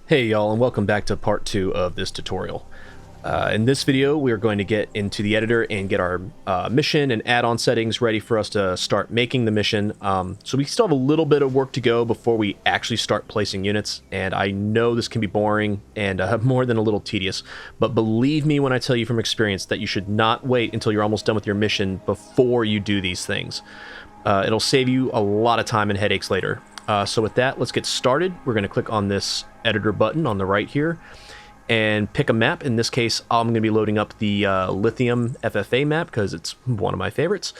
Hey y'all, and welcome back to part 2 of this tutorial. In this video, we are going to get into the editor and get our mission and add-on settings ready for us to start making the mission. So we still have a little bit of work to go before we actually start placing units, and I know this can be boring and more than a little tedious, but believe me when I tell you from experience that you should not wait until you're almost done with your mission before you do these things. It'll save you a lot of time and headaches later. So with that, let's get started. We're going to click on this editor button on the right here and pick a map. In this case, I'm going to be loading up the Lithium FFA map because it's one of my favorites.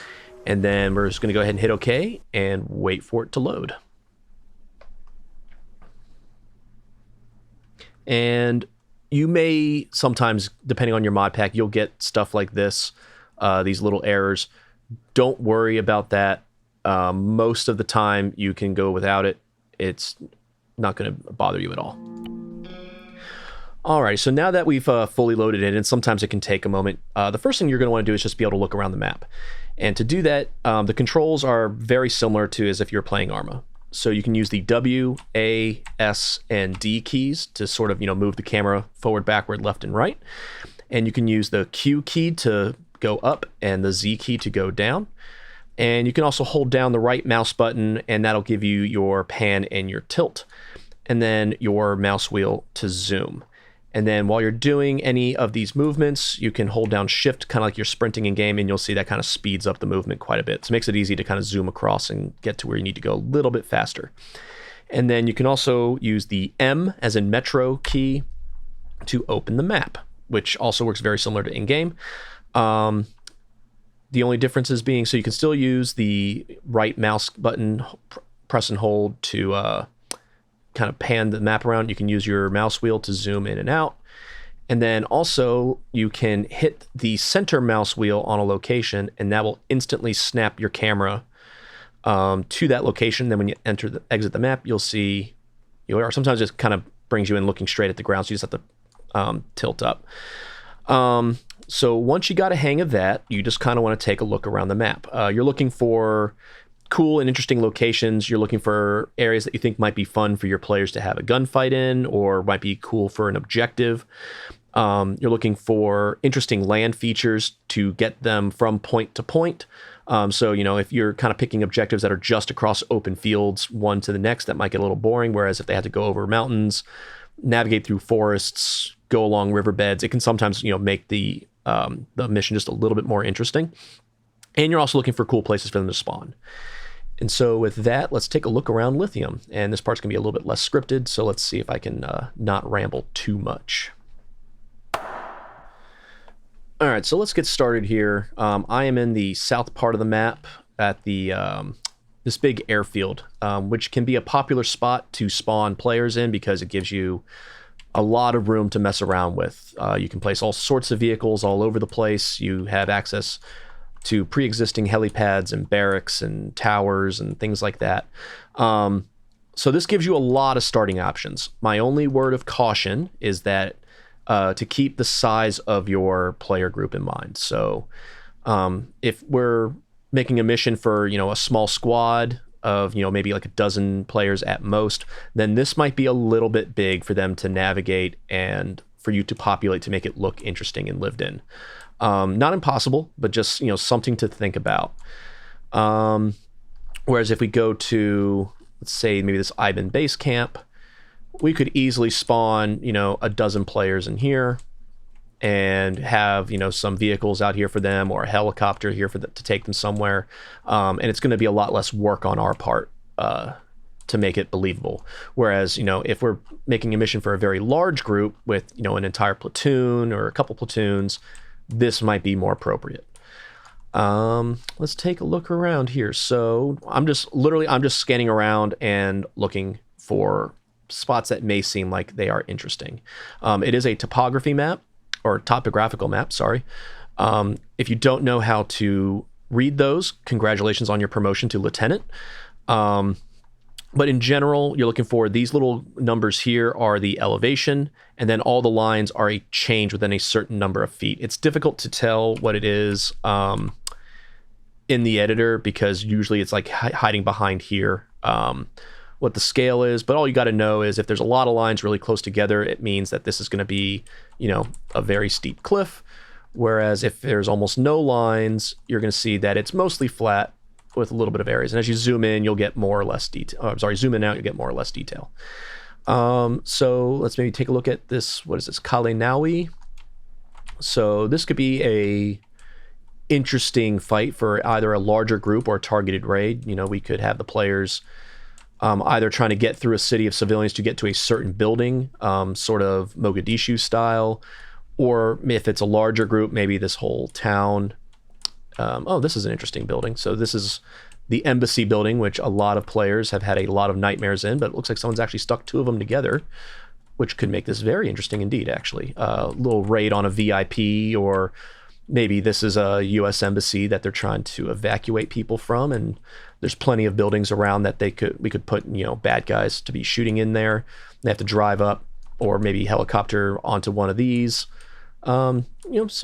And then we're just going to go ahead and hit OK and wait for it to load. And you may sometimes, depending on your mod pack, you'll get stuff like this, these little errors. Don't worry about that. Most of the time you can go without it. It's not going to bother you at all. Alright, so now that we've fully loaded it, and sometimes it can take a moment, the first thing you're going to want to do is just be able to look around the map. And to do that, the controls are very similar to as if you're playing Arma. So you can use the W, A, S, and D keys to sort of, move the camera forward, backward, left, and right. And you can use the Q key to go up and the Z key to go down. And you can also hold down the right mouse button, and that'll give you your pan and your tilt. And then your mouse wheel to zoom. And then while you're doing any of these movements, you can hold down shift, kind of like you're sprinting in game, and you'll see that kind of speeds up the movement quite a bit. So it makes it easy to kind of zoom across and get to where you need to go a little bit faster. And then you can also use the M, as in Metro key, to open the map, which also works very similar to in-game. The only differences being, so you can still use the right mouse button, press and hold to kind of pan the map around. You can use your mouse wheel to zoom in and out. And then also you can hit the center mouse wheel on a location, and that will instantly snap your camera to that location. Then when you exit the map, you'll see, or sometimes it just kind of brings you in looking straight at the ground, so you just have to tilt up. So once you got a hang of that, you just kind of want to take a look around the map. You're looking for cool and interesting locations. You're looking for areas that you think might be fun for your players to have a gunfight in, or might be cool for an objective. You're looking for interesting land features to get them from point to point. So, if you're kind of picking objectives that are just across open fields, one to the next, that might get a little boring. Whereas if they had to go over mountains, navigate through forests, go along riverbeds, it can sometimes, make the mission just a little bit more interesting. And you're also looking for cool places for them to spawn. And so with that, let's take a look around Lithium. And this part's going to be a little bit less scripted, so let's see if I can not ramble too much. All right, so let's get started here. I am in the south part of the map at the this big airfield, which can be a popular spot to spawn players in because it gives you a lot of room to mess around with. You can place all sorts of vehicles all over the place. You have access to pre-existing helipads and barracks and towers and things like that. So this gives you a lot of starting options. My only word of caution is that to keep the size of your player group in mind. So if we're making a mission for, a small squad of, maybe like a dozen players at most, then this might be a little bit big for them to navigate and for you to populate to make it look interesting and lived in. Not impossible, but just, something to think about. Whereas if we go to, let's say, maybe this Ivan base camp, we could easily spawn, a dozen players in here and have, some vehicles out here for them, or a helicopter here for to take them somewhere. And it's going to be a lot less work on our part to make it believable. Whereas, if we're making a mission for a very large group with, an entire platoon or a couple platoons, this might be more appropriate. Let's take a look around here. So I'm just scanning around and looking for spots that may seem like they are interesting. It is a topographical map, sorry. If you don't know how to read those, congratulations on your promotion to lieutenant. But in general, you're looking for these little numbers here are the elevation, and then all the lines are a change within a certain number of feet. It's difficult to tell what it is in the editor because usually it's like hiding behind here. what the scale is, but all you got to know is if there's a lot of lines really close together, it means that this is going to be, a very steep cliff. Whereas if there's almost no lines, you're going to see that it's mostly flat with a little bit of areas. And as you zoom in, you'll get more or less detail. Oh, I'm sorry, zoom in out, you'll get more or less detail. So let's maybe take a look at this. What is this? Kalenawi. So this could be a interesting fight for either a larger group or a targeted raid. We could have the players either trying to get through a city of civilians to get to a certain building, sort of Mogadishu style, or if it's a larger group, maybe this whole town. Oh, this is an interesting building. So this is the embassy building, which a lot of players have had a lot of nightmares in, but it looks like someone's actually stuck two of them together, which could make this very interesting indeed, actually. A little raid on a VIP, or maybe this is a U.S. embassy that they're trying to evacuate people from, and there's plenty of buildings around that we could put, bad guys to be shooting in there. They have to drive up or maybe helicopter onto one of these. Some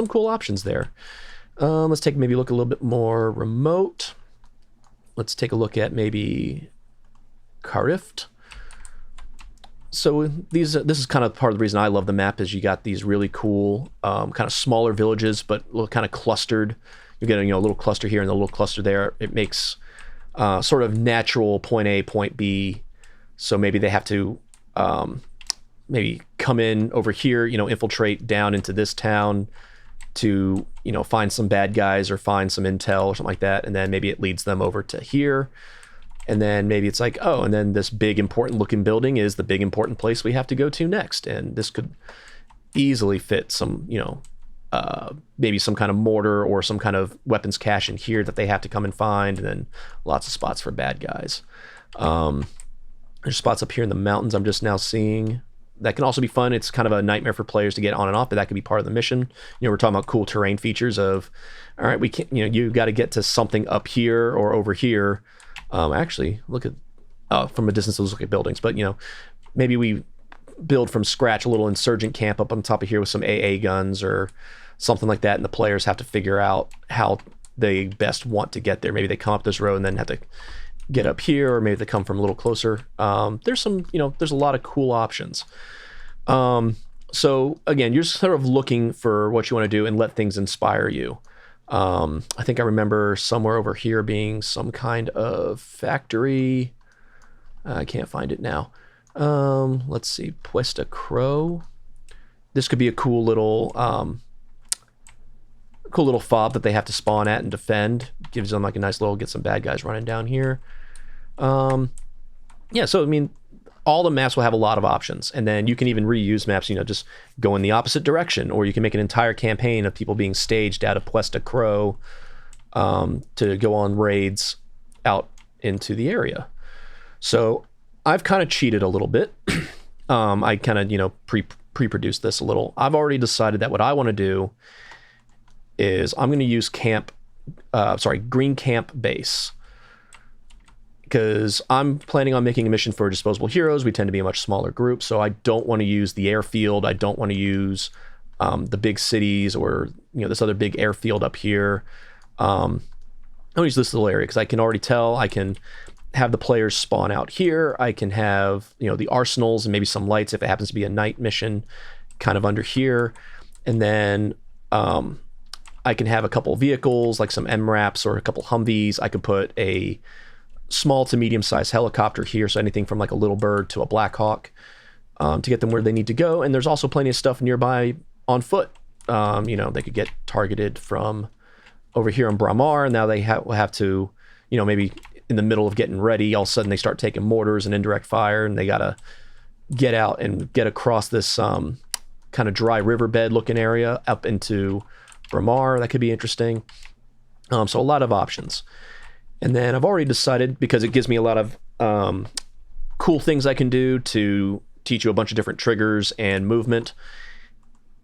cool options there. Let's take maybe look a little bit more remote. Let's take a look at maybe Karift. So this is kind of part of the reason I love the map, is you got these really cool kind of smaller villages, but a little kind of clustered. You get a little cluster here and a little cluster there. It makes sort of natural point A, point B. So maybe they have to maybe come in over here, infiltrate down into this town to, find some bad guys or find some intel or something like that. And then maybe it leads them over to here. And then maybe it's like, oh, and then this big important looking building is the big important place we have to go to next. And this could easily fit some, maybe some kind of mortar or some kind of weapons cache in here that they have to come and find. And then lots of spots for bad guys. There's spots up here in the mountains I'm just now seeing. That can also be fun. It's kind of a nightmare for players to get on and off, but that could be part of the mission. We're talking about cool terrain features of, all right, we can't, you got to get to something up here or over here. Actually, look at, from a distance, let's look at buildings, but, maybe we build from scratch a little insurgent camp up on top of here with some AA guns or something like that, and the players have to figure out how they best want to get there. Maybe they come up this road and then have to get up here, or maybe they come from a little closer. There's there's a lot of cool options. So again, you're sort of looking for what you want to do and let things inspire you. I think I remember somewhere over here being some kind of factory. I can't find it now. Let's see, Puesta Crow. This could be a cool little fob that they have to spawn at and defend. Gives them like a nice little, get some bad guys running down here. Yeah, so I mean, all the maps will have a lot of options, and then you can even reuse maps, just go in the opposite direction, or you can make an entire campaign of people being staged out of Puesta Crow to go on raids out into the area. So I've kind of cheated a little bit. I kind of, pre-produced this a little. I've already decided that what I want to do is I'm going to use Green Camp Base, because I'm planning on making a mission for Disposable Heroes. We tend to be a much smaller group, so I don't want to use the airfield. I don't want to use the big cities or this other big airfield up here. I'll use this little area because I can already tell I can have the players spawn out here. I can have the arsenals and maybe some lights if it happens to be a night mission kind of under here, and then I can have a couple vehicles like some MRAPs or a couple Humvees. I could put a small to medium-sized helicopter here, so anything from like a Little Bird to a Black Hawk, to get them where they need to go. And there's also plenty of stuff nearby on foot. They could get targeted from over here in Bramar, and now they will have to, maybe in the middle of getting ready, all of a sudden they start taking mortars and indirect fire, and they gotta get out and get across this kind of dry riverbed looking area up into Bramar. That could be interesting. So a lot of options. And then I've already decided, because it gives me a lot of cool things I can do to teach you a bunch of different triggers and movement,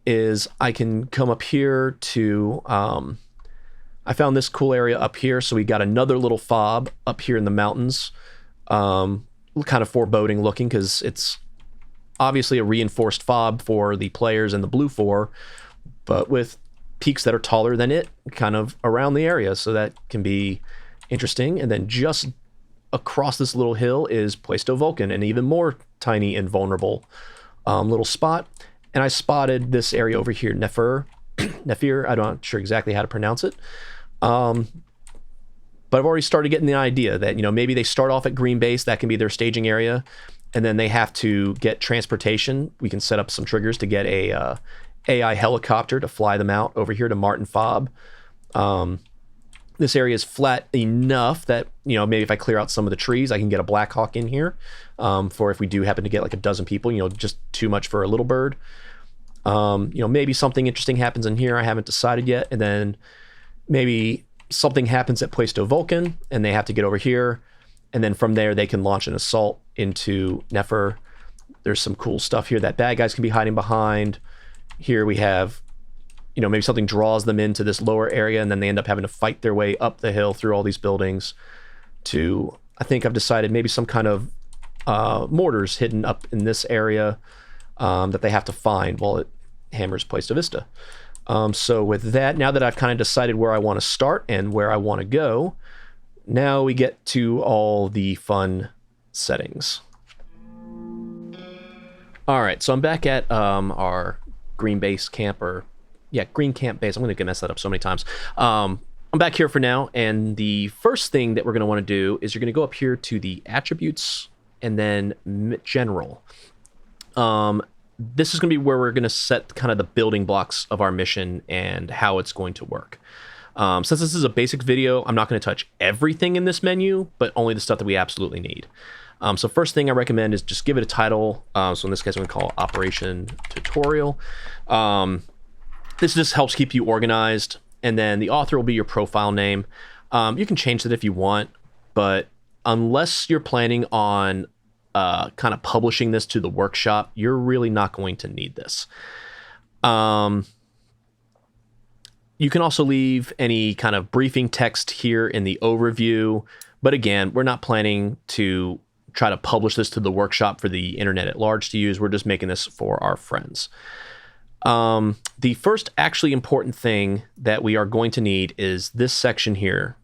is I can come up here to, I found this cool area up here. So we got another little fob up here in the mountains, kind of foreboding looking, because it's obviously a reinforced fob for the players in the blue 4, but with peaks that are taller than it kind of around the area. So that can be interesting. And then just across this little hill is Puesto Vulcan, an even more tiny and vulnerable little spot. And I spotted this area over here, Nephir. I'm not sure exactly how to pronounce it. But I've already started getting the idea that, maybe they start off at Green Base, that can be their staging area, and then they have to get transportation. We can set up some triggers to get a AI helicopter to fly them out over here to Martin Fob. This area is flat enough that, maybe if I clear out some of the trees, I can get a Black Hawk in here for if we do happen to get like a dozen people, just too much for a little bird. Maybe something interesting happens in here. I haven't decided yet. And then maybe something happens at Puesto Vulcan and they have to get over here. And then from there, they can launch an assault into Nefer. There's some cool stuff here that bad guys can be hiding behind. Here we have, maybe something draws them into this lower area and then they end up having to fight their way up the hill through all these buildings to, I think I've decided maybe some kind of mortars hidden up in this area that they have to find while it hammers Puesto Vista. So with that, now that I've kind of decided where I want to start and where I want to go, now we get to all the fun settings. All right, so I'm back at our Green Base camp, Green Camp Base. I'm going to mess that up so many times. I'm back here for now, and the first thing that we're going to want to do is you're going to go up here to the attributes and then general. This is going to be where we're going to set kind of the building blocks of our mission and how it's going to work. Since this is a basic video, I'm not going to touch everything in this menu, but only the stuff that we absolutely need. So first thing I recommend is just give it a title. So in this case, I'm going to call it Operation Tutorial. This just helps keep you organized. And then the author will be your profile name. You can change that if you want, but unless you're planning on kind of publishing this to the workshop, you're really not going to need this. You can also leave any kind of briefing text here in the overview, but again, we're not planning to try to publish this to the workshop for the internet at large to use. We're just making this for our friends. The first actually important thing that we are going to need is this section here.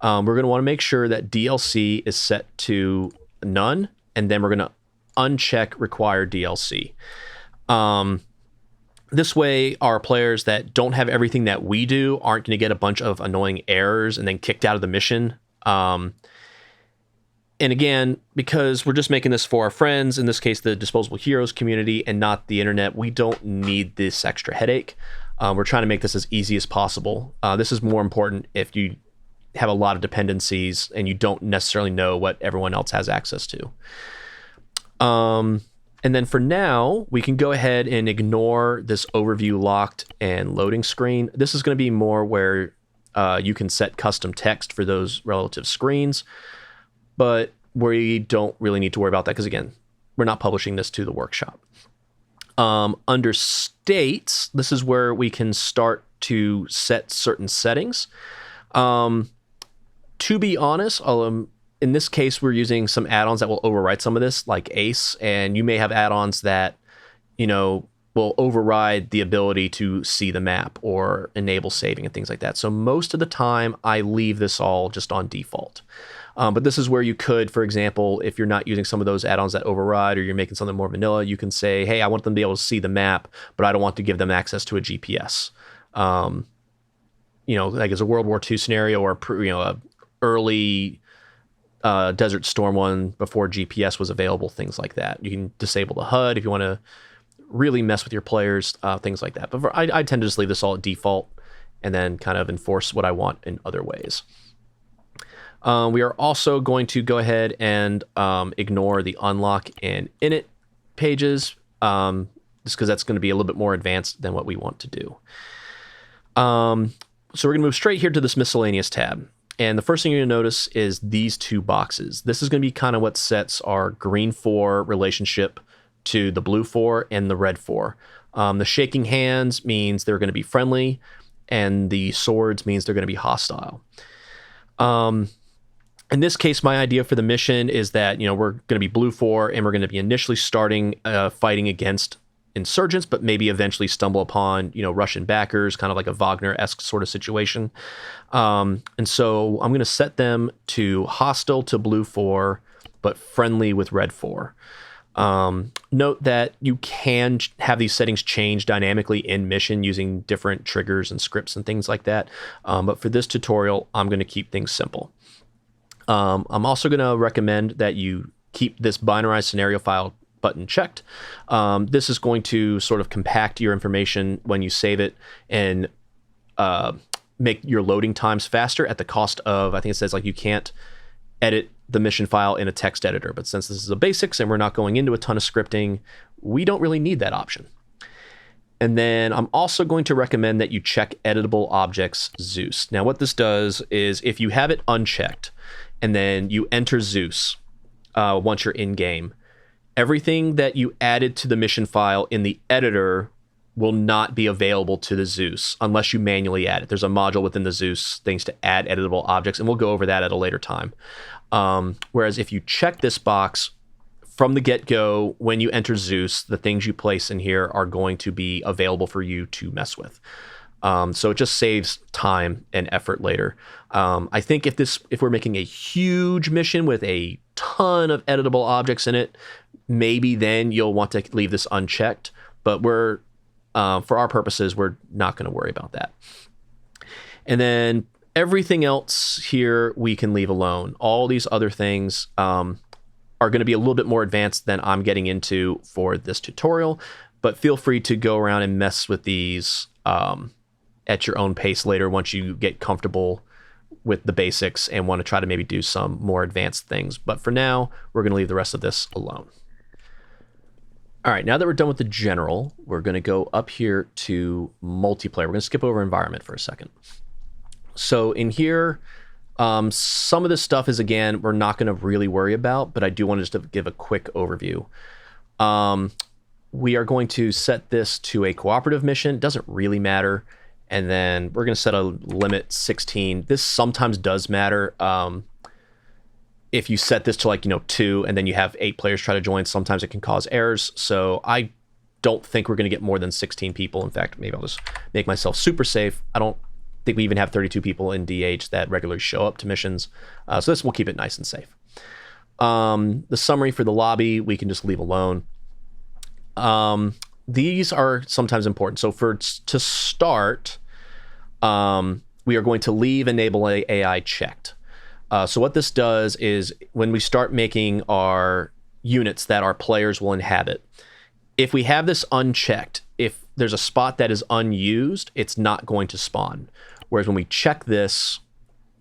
We're going to want to make sure that DLC is set to none, and then we're going to uncheck require DLC. This way, our players that don't have everything that we do aren't going to get a bunch of annoying errors and then kicked out of the mission. And again, because we're just making this for our friends, in this case, the Disposable Heroes community and not the internet, we don't need this extra headache. We're trying to make this as easy as possible. This is more important if you have a lot of dependencies and you don't necessarily know what everyone else has access to. And then for now, we can go ahead and ignore this overview locked and loading screen. This is going to be more where you can set custom text for those relative screens, but we don't really need to worry about that because, again, we're not publishing this to the workshop. Under states, this is where we can start to set certain settings. To be honest, in this case, we're using some add-ons that will override some of this, like ACE, and you may have add-ons that, will override the ability to see the map or enable saving and things like that. So most of the time, I leave this all just on default. But this is where you could, for example, if you're not using some of those add-ons that override or you're making something more vanilla, you can say, hey, I want them to be able to see the map, but I don't want to give them access to a GPS. Like as a World War II scenario or a early Desert Storm one before GPS was available, things like that. You can disable the HUD if you want to really mess with your players, things like that. But I tend to just leave this all at default and then kind of enforce what I want in other ways. We are also going to go ahead and ignore the unlock and init pages, just because that's going to be a little bit more advanced than what we want to do. So we're going to move straight here to this miscellaneous tab. And the first thing you're going to notice is these two boxes. This is going to be kind of what sets our green 4 relationship to the blue 4 and the red 4. The shaking hands means they're going to be friendly, and the swords means they're going to be hostile. In this case, my idea for the mission is that, we're going to be blue 4, and we're going to be initially starting fighting against insurgents, but maybe eventually stumble upon, Russian backers, kind of like a Wagner-esque sort of situation. And so I'm going to set them to hostile to blue 4, but friendly with red 4. Note that you can have these settings change dynamically in mission using different triggers and scripts and things like that. But for this tutorial, I'm going to keep things simple. I'm also going to recommend that you keep this binarized scenario file button checked. This is going to sort of compact your information when you save it and make your loading times faster at the cost of, I think it says like you can't edit the mission file in a text editor. But since this is a basics and we're not going into a ton of scripting, we don't really need that option. And then I'm also going to recommend that you check editable objects Zeus. Now what this does is if you have it unchecked and then you enter Zeus once you're in game, everything that you added to the mission file in the editor will not be available to the Zeus unless you manually add it. There's a module within the Zeus things to add editable objects, and we'll go over that at a later time. Whereas if you check this box from the get-go, when you enter Zeus, the things you place in here are going to be available for you to mess with. So it just saves time and effort later. I think if we're making a huge mission with a ton of editable objects in it, maybe then you'll want to leave this unchecked. But for our purposes, we're not going to worry about that. And then everything else here we can leave alone. All these other things are going to be a little bit more advanced than I'm getting into for this tutorial, but feel free to go around and mess with these at your own pace later once you get comfortable with the basics and want to try to maybe do some more advanced things. But for now, we're going to leave the rest of this alone. All right, now that we're done with the general, we're going to go up here to multiplayer. We're going to skip over environment for a second. So in here, some of this stuff is, again, we're not going to really worry about, but I do want to just give a quick overview. We are going to set this to a cooperative mission. It doesn't really matter. And then we're going to set a limit 16. This sometimes does matter. If you set this to like, 2 and then you have 8 players try to join, sometimes it can cause errors. So I don't think we're going to get more than 16 people. In fact, maybe I'll just make myself super safe. I don't think we even have 32 people in DH that regularly show up to missions. So this will keep it nice and safe. The summary for the lobby, we can just leave alone. These are sometimes important. So to start, we are going to leave enable AI checked. So what this does is when we start making our units that our players will inhabit, if we have this unchecked, if there's a spot that is unused, it's not going to spawn. Whereas when we check this,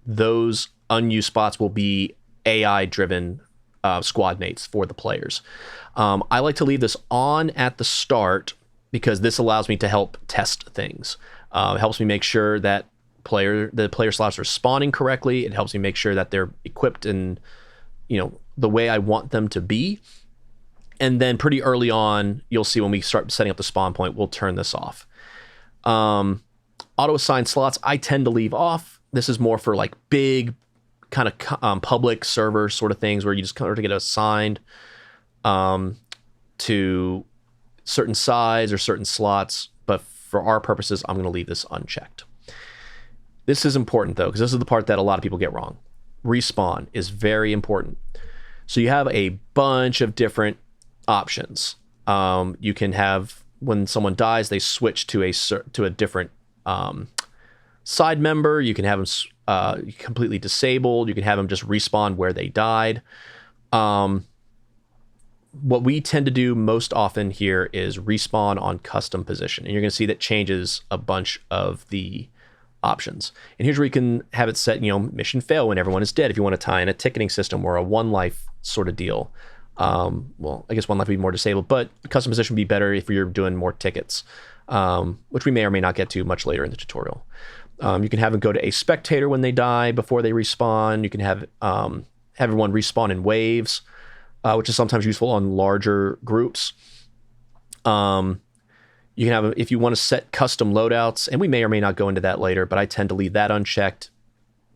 those unused spots will be AI-driven squad mates for the players. I like to leave this on at the start because this allows me to help test things. It helps me make sure that the player slots are spawning correctly. It helps me make sure that they're equipped in, the way I want them to be. And then pretty early on, you'll see when we start setting up the spawn point, we'll turn this off. Auto assign slots, I tend to leave off. This is more for like big kind of public server sort of things where you just kind of get assigned to certain size or certain slots. But for our purposes, I'm going to leave this unchecked. This is important though, because this is the part that a lot of people get wrong. Respawn is very important. So you have a bunch of different options. You can have, when someone dies, they switch to a different side member. You can have them completely disabled. You can have them just respawn where they died. What we tend to do most often here is respawn on custom position. And you're going to see that changes a bunch of the options. And here's where you can have it set, mission fail when everyone is dead. If you want to tie in a ticketing system or a one life sort of deal. Well, I guess one life would be more disabled, but custom position would be better if you're doing more tickets, which we may or may not get to much later in the tutorial. You can have them go to a spectator when they die before they respawn. You can have everyone respawn in waves, which is sometimes useful on larger groups. You can have, if you want to set custom loadouts, and we may or may not go into that later, but I tend to leave that unchecked.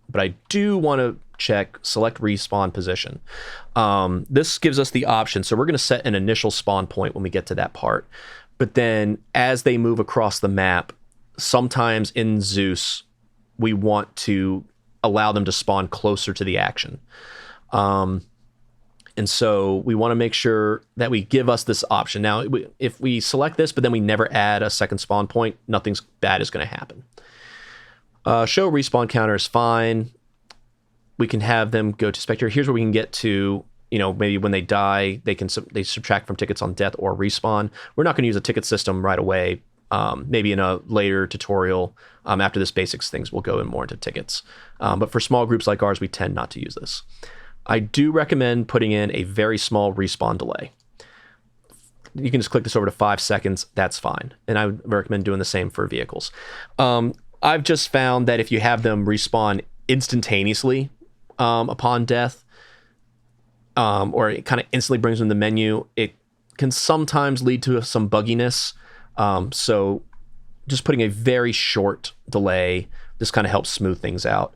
But I do want to check select respawn position. This gives us the option. So we're going to set an initial spawn point when we get to that part. But then as they move across the map, sometimes in Zeus, we want to allow them to spawn closer to the action. And so we want to make sure that we give us this option. Now, if we select this, but then we never add a second spawn point, nothing bad is going to happen. Show respawn counter is fine. We can have them go to spectator. Here's where we can get to, maybe when they die, they subtract from tickets on death or respawn. We're not going to use a ticket system right away. Maybe in a later tutorial after this basics things, we'll go in more into tickets. But for small groups like ours, we tend not to use this. I do recommend putting in a very small respawn delay. You can just click this over to 5 seconds. That's fine. And I would recommend doing the same for vehicles. I've just found that if you have them respawn instantaneously upon death, or it kind of instantly brings them to the menu, it can sometimes lead to some bugginess. So just putting a very short delay, this kind of helps smooth things out.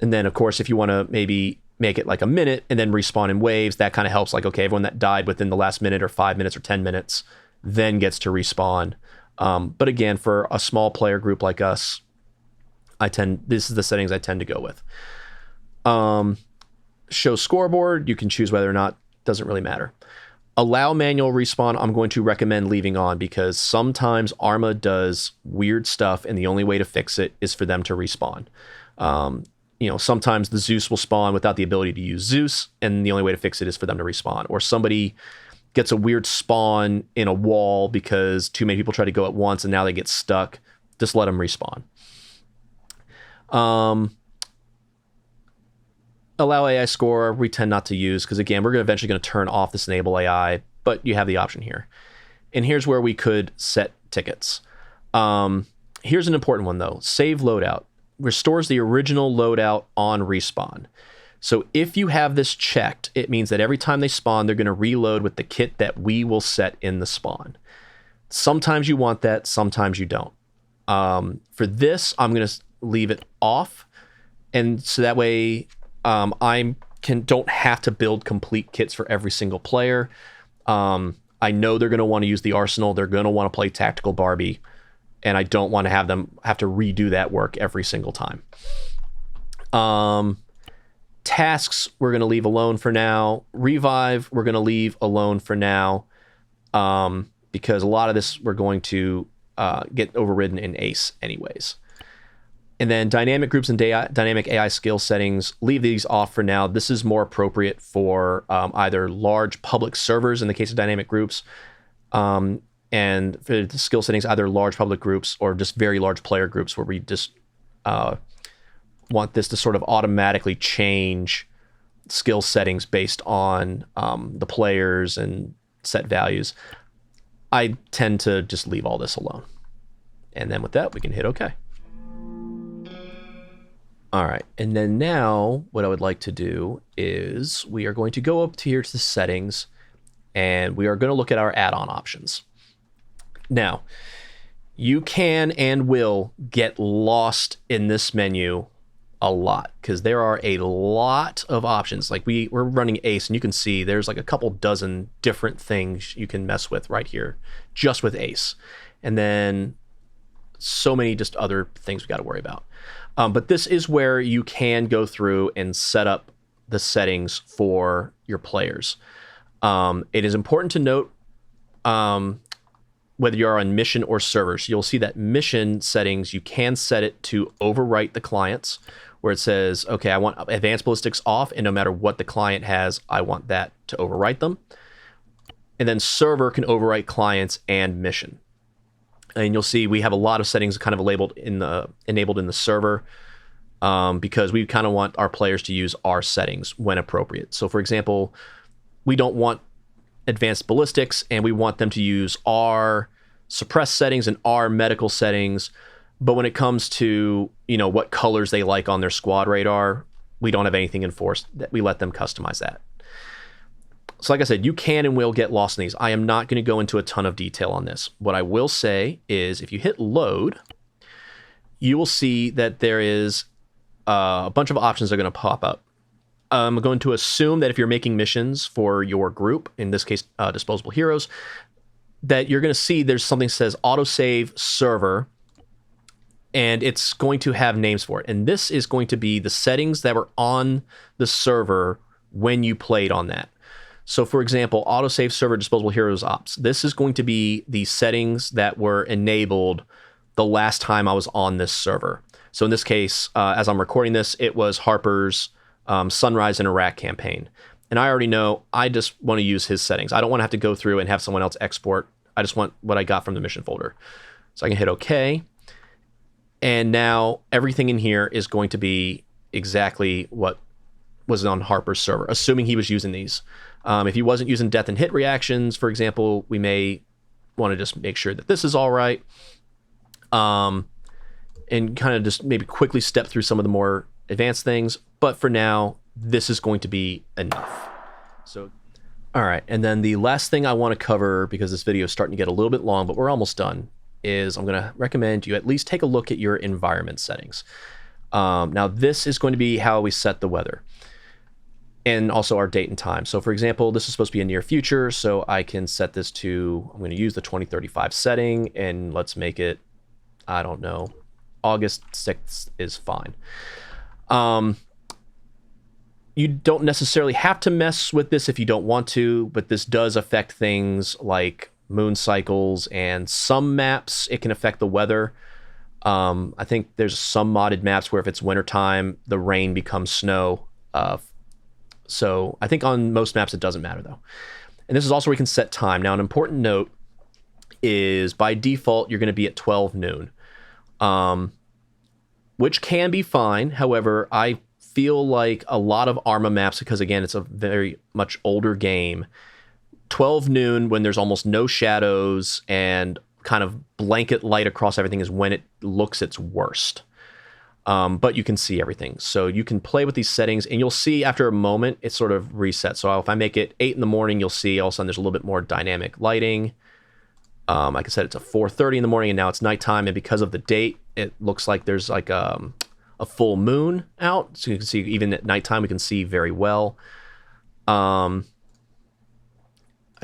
And then, of course, if you want to maybe make it like a minute and then respawn in waves, that kind of helps. Like, okay, everyone that died within the last minute or 5 minutes or 10 minutes then gets to respawn. But again, for a small player group like us, this is the settings I tend to go with. Show scoreboard, you can choose whether or not, doesn't really matter. Allow manual respawn, I'm going to recommend leaving on because sometimes Arma does weird stuff and the only way to fix it is for them to respawn. Sometimes the Zeus will spawn without the ability to use Zeus, and the only way to fix it is for them to respawn. Or somebody gets a weird spawn in a wall because too many people try to go at once and now they get stuck. Just let them respawn. Allow AI score, we tend not to use because, again, we're eventually going to turn off this enable AI, but you have the option here. And here's where we could set tickets. Here's an important one, though. Save loadout. Restores the original loadout on respawn. So if you have this checked, it means that every time they spawn, they're going to reload with the kit that we will set in the spawn. Sometimes you want that, sometimes you don't. For this, I'm going to leave it off, and so that way don't have to build complete kits for every single player. I know they're going to want to use the arsenal. They're going to want to play tactical Barbie. And I don't want to have them have to redo that work every single time. Tasks, we're going to leave alone for now. Revive, we're going to leave alone for now. Because a lot of this we're going to get overridden in ACE anyways. And then dynamic groups and dynamic AI skill settings, leave these off for now. This is more appropriate for either large public servers in the case of dynamic groups, and for the skill settings, either large public groups or just very large player groups where we just want this to sort of automatically change skill settings based on the players and set values. I tend to just leave all this alone. And then with that, we can hit OK. All right, and then now what I would like to do is we are going to go up here to the settings, and we are going to look at our add-on options. Now, you can and will get lost in this menu a lot because there are a lot of options. Like we're running ACE, and you can see there's like a couple dozen different things you can mess with right here just with ACE. And then so many just other things we got to worry about. But this is where you can go through and set up the settings for your players. It is important to note whether you're on mission or servers. You'll see that mission settings, you can set it to overwrite the clients, where it says, okay, I want advanced ballistics off, and no matter what the client has, I want that to overwrite them. And then server can overwrite clients and mission. And you'll see we have a lot of settings kind of enabled in the server because we kind of want our players to use our settings when appropriate. So for example, we don't want advanced ballistics, and we want them to use our suppress settings and our medical settings. But when it comes to, what colors they like on their squad radar, we don't have anything enforced. That we let them customize that. So like I said, you can and will get lost in these. I am not going to go into a ton of detail on this. What I will say is if you hit load, you will see that there is a bunch of options that are going to pop up. I'm going to assume that if you're making missions for your group, in this case, Disposable Heroes, that you're going to see there's something that says autosave server, and it's going to have names for it. And this is going to be the settings that were on the server when you played on that. So for example, autosave server Disposable Heroes Ops. This is going to be the settings that were enabled the last time I was on this server. So in this case, as I'm recording this, it was Harper's Sunrise in Iraq campaign. And I already know I just want to use his settings. I don't want to have to go through and have someone else export. I just want what I got from the mission folder. So I can hit OK. And now everything in here is going to be exactly what was on Harper's server, assuming he was using these. If he wasn't using death and hit reactions, for example, we may want to just make sure that this is all right. And kind of just maybe quickly step through some of the more advanced things. But for now, this is going to be enough. So, all right. And then the last thing I want to cover, because this video is starting to get a little bit long, but we're almost done, is I'm going to recommend you at least take a look at your environment settings. Now, this is going to be how we set the weather and also our date and time. So for example, this is supposed to be a near future, so I can set this to, I'm going to use the 2035 setting, and let's make it, I don't know, August 6th is fine. You don't necessarily have to mess with this if you don't want to, but this does affect things like moon cycles, and some maps, it can affect the weather. I think there's some modded maps where if it's wintertime, the rain becomes snow. So I think on most maps it doesn't matter though. And this is also where you can set time. Now an important note is by default you're going to be at 12 noon, which can be fine. However, I feel like a lot of Arma maps, because again it's a very much older game, 12 noon when there's almost no shadows and kind of blanket light across everything is when it looks its worst. But you can see everything. So you can play with these settings, and you'll see after a moment, it sort of resets. So if I make it 8 in the morning, you'll see all of a sudden there's a little bit more dynamic lighting. I can set it to 4:30 in the morning, and now it's nighttime. And because of the date, it looks like there's like a full moon out. So you can see even at nighttime, we can see very well. I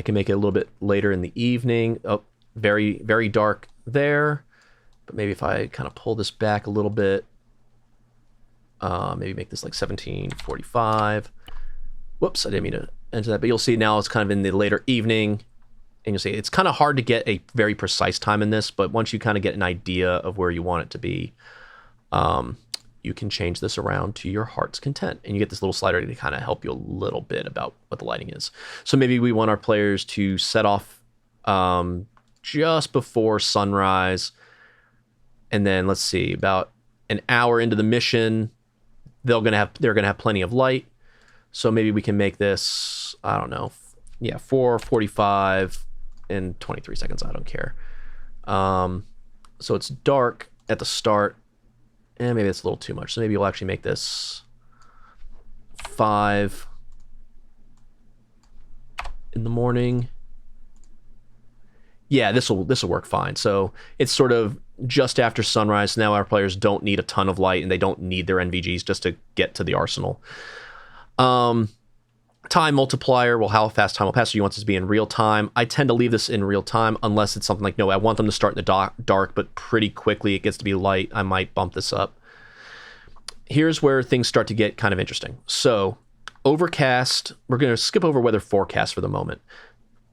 can make it a little bit later in the evening. Oh, very, very dark there. But maybe if I kind of pull this back a little bit, maybe make this like 17:45. Whoops, I didn't mean to enter that. But you'll see now it's kind of in the later evening. And you'll see it's kind of hard to get a very precise time in this. But once you kind of get an idea of where you want it to be, you can change this around to your heart's content. And you get this little slider to kind of help you a little bit about what the lighting is. So maybe we want our players to set off just before sunrise. And then let's see, about an hour into the mission, they're gonna have plenty of light. So maybe we can make this, I don't know, yeah, 4:45 and 23 seconds. I don't care. So it's dark at the start, and maybe it's a little too much. So maybe we'll actually make this 5 in the morning. Yeah, this will work fine. So it's sort of just after sunrise. So now our players don't need a ton of light, and they don't need their NVGs just to get to the arsenal. Time multiplier, well, how fast time will pass. So you want this to be in real time. I tend to leave this in real time unless it's something like, no, I want them to start in the dark, but pretty quickly it gets to be light. I might bump this up. Here's where things start to get kind of interesting. So overcast, we're going to skip over weather forecast for the moment.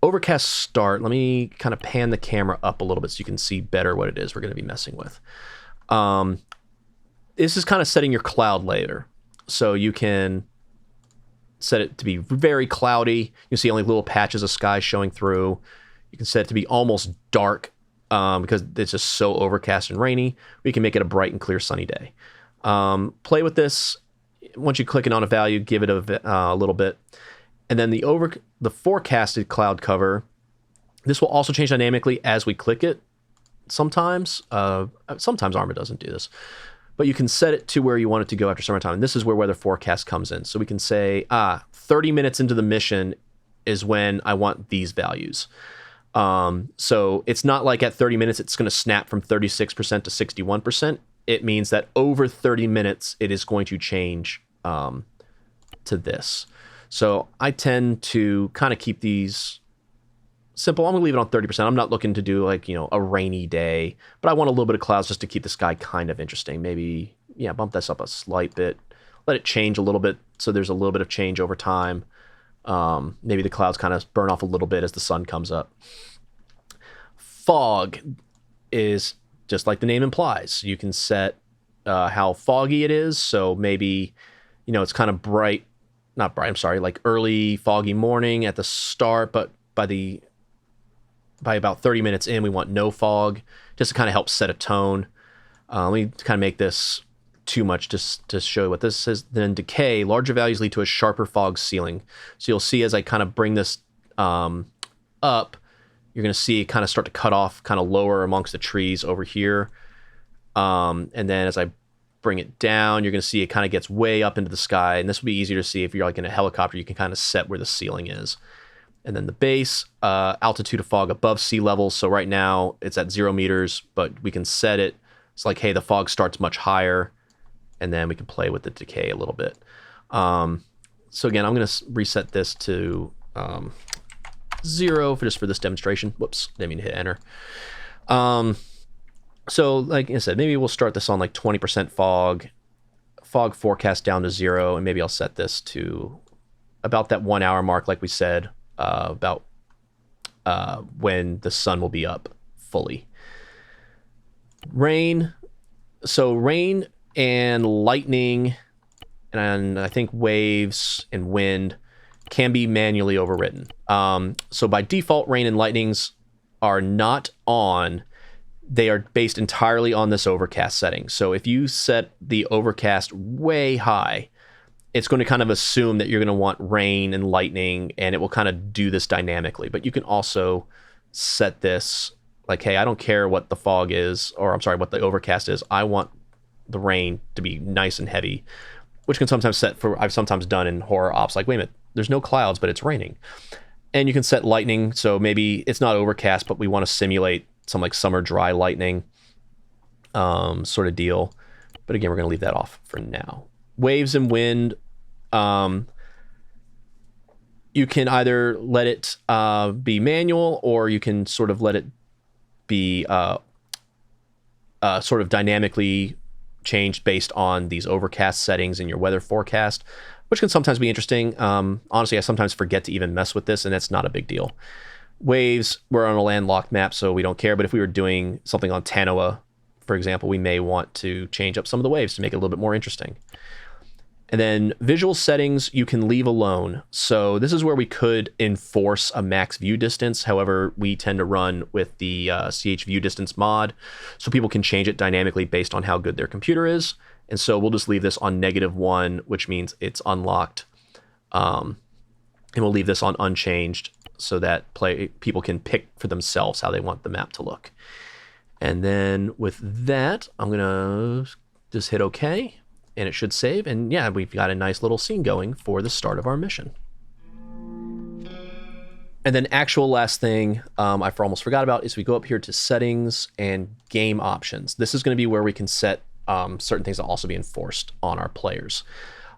Overcast start, let me kind of pan the camera up a little bit so you can see better what it is we're going to be messing with. This is kind of setting your cloud layer. So you can set it to be very cloudy. You see only little patches of sky showing through. You can set it to be almost dark because it's just so overcast and rainy. We can make it a bright and clear sunny day. Play with this. Once you click it on a value, give it a little bit. And then the forecasted cloud cover, this will also change dynamically as we click it. Sometimes Arma doesn't do this, but you can set it to where you want it to go after summertime. And this is where weather forecast comes in. So we can say, 30 minutes into the mission is when I want these values. So it's not like at 30 minutes, it's going to snap from 36% to 61%. It means that over 30 minutes, it is going to change to this. So I tend to kind of keep these simple. I'm gonna leave it on 30%. I'm not looking to do like, you know, a rainy day, but I want a little bit of clouds just to keep the sky kind of interesting. Maybe, yeah, bump this up a slight bit, let it change a little bit so there's a little bit of change over time. Maybe the clouds kind of burn off a little bit as the sun comes up. Fog is just like the name implies. You can set how foggy it is. So maybe, you know, it's kind of bright, not bright, I'm sorry, like early foggy morning at the start, but by about 30 minutes in, we want no fog, just to kind of help set a tone. Let me kind of make this too much just to show you what this is. Then decay, larger values lead to a sharper fog ceiling. So you'll see as I kind of bring this up, you're going to see it kind of start to cut off kind of lower amongst the trees over here. And then as I bring it down, you're going to see it kind of gets way up into the sky. And this will be easier to see if you're like in a helicopter. You can kind of set where the ceiling is. And then the base, altitude of fog above sea level. So right now it's at 0 meters, but we can set it. It's like, hey, the fog starts much higher. And then we can play with the decay a little bit. So again, I'm going to reset this to 0 just for this demonstration. Whoops, didn't mean to hit enter. So like I said, maybe we'll start this on like 20% fog forecast down to 0. And maybe I'll set this to about that 1 hour mark, like we said, about when the sun will be up fully. Rain. So rain and lightning, and I think waves and wind can be manually overwritten. So by default, rain and lightnings are not on. They are based entirely on this overcast setting. So if you set the overcast way high, it's going to kind of assume that you're going to want rain and lightning, and it will kind of do this dynamically. But you can also set this like, hey, I don't care what the fog is, or I'm sorry, what the overcast is. I want the rain to be nice and heavy, which can sometimes set for, I've sometimes done in horror ops, like, wait a minute, there's no clouds, but it's raining. And you can set lightning. So maybe it's not overcast, but we want to simulate some like summer dry lightning sort of deal. But again, we're going to leave that off for now. Waves and wind, you can either let it be manual, or you can sort of let it be sort of dynamically changed based on these overcast settings in your weather forecast, which can sometimes be interesting. Honestly, I sometimes forget to even mess with this, and that's not a big deal. Waves, we're on a landlocked map, so we don't care. But if we were doing something on Tanoa, for example, we may want to change up some of the waves to make it a little bit more interesting. And then visual settings, you can leave alone. So this is where we could enforce a max view distance. However, we tend to run with the CH view distance mod, so people can change it dynamically based on how good their computer is. And so we'll just leave this on -1, which means it's unlocked. And we'll leave this on unchanged so that people can pick for themselves how they want the map to look. And then with that, I'm going to just hit OK. And it should save, and yeah, we've got a nice little scene going for the start of our mission. And then actual last thing I almost forgot about is we go up here to settings and game options. This is going to be where we can set certain things that also be enforced on our players.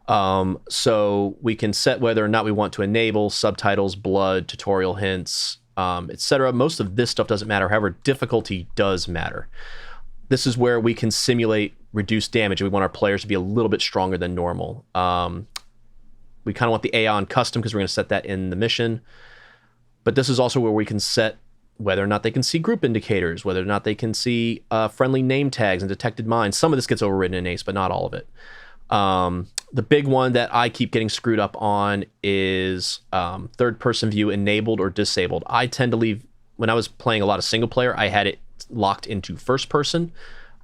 So we can set whether or not we want to enable subtitles, blood, tutorial hints, etc. Most of this stuff doesn't matter. However, difficulty does matter. This is where we can simulate reduced damage. We want our players to be a little bit stronger than normal. We kind of want the AI on custom because we're going to set that in the mission. But this is also where we can set whether or not they can see group indicators, whether or not they can see friendly name tags and detected mines. Some of this gets overridden in ACE, but not all of it. The big one that I keep getting screwed up on is third-person view enabled or disabled. I tend to leave, when I was playing a lot of single player, I had it locked into first person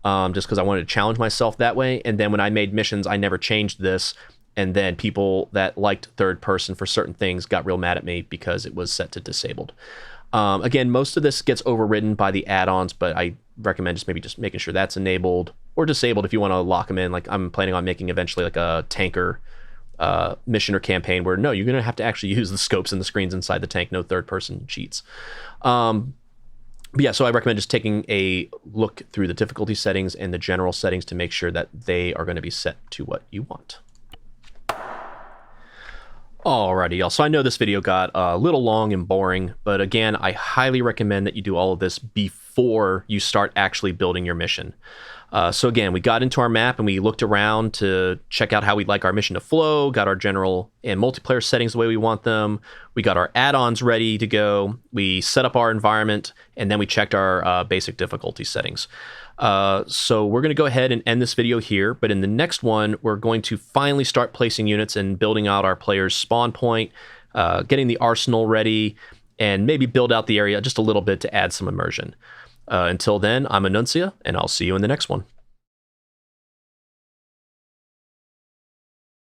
just because I wanted to challenge myself that way. And then when I made missions, I never changed this. And then people that liked third person for certain things got real mad at me because it was set to disabled. Again, most of this gets overridden by the add-ons, but I recommend just making sure that's enabled or disabled if you want to lock them in. Like I'm planning on making eventually like a tanker mission or campaign where no, you're going to have to actually use the scopes and the screens inside the tank, no third person cheats. But yeah, so I recommend just taking a look through the difficulty settings and the general settings to make sure that they are going to be set to what you want. Alrighty, y'all. So I know this video got a little long and boring, but again, I highly recommend that you do all of this before you start actually building your mission. So again, we got into our map and we looked around to check out how we'd like our mission to flow, got our general and multiplayer settings the way we want them. We got our add-ons ready to go. We set up our environment, and then we checked our basic difficulty settings. So we're going to go ahead and end this video here, but in the next one, we're going to finally start placing units and building out our player's spawn point, getting the arsenal ready, and maybe build out the area just a little bit to add some immersion. Until then, I'm Anuncia, and I'll see you in the next one.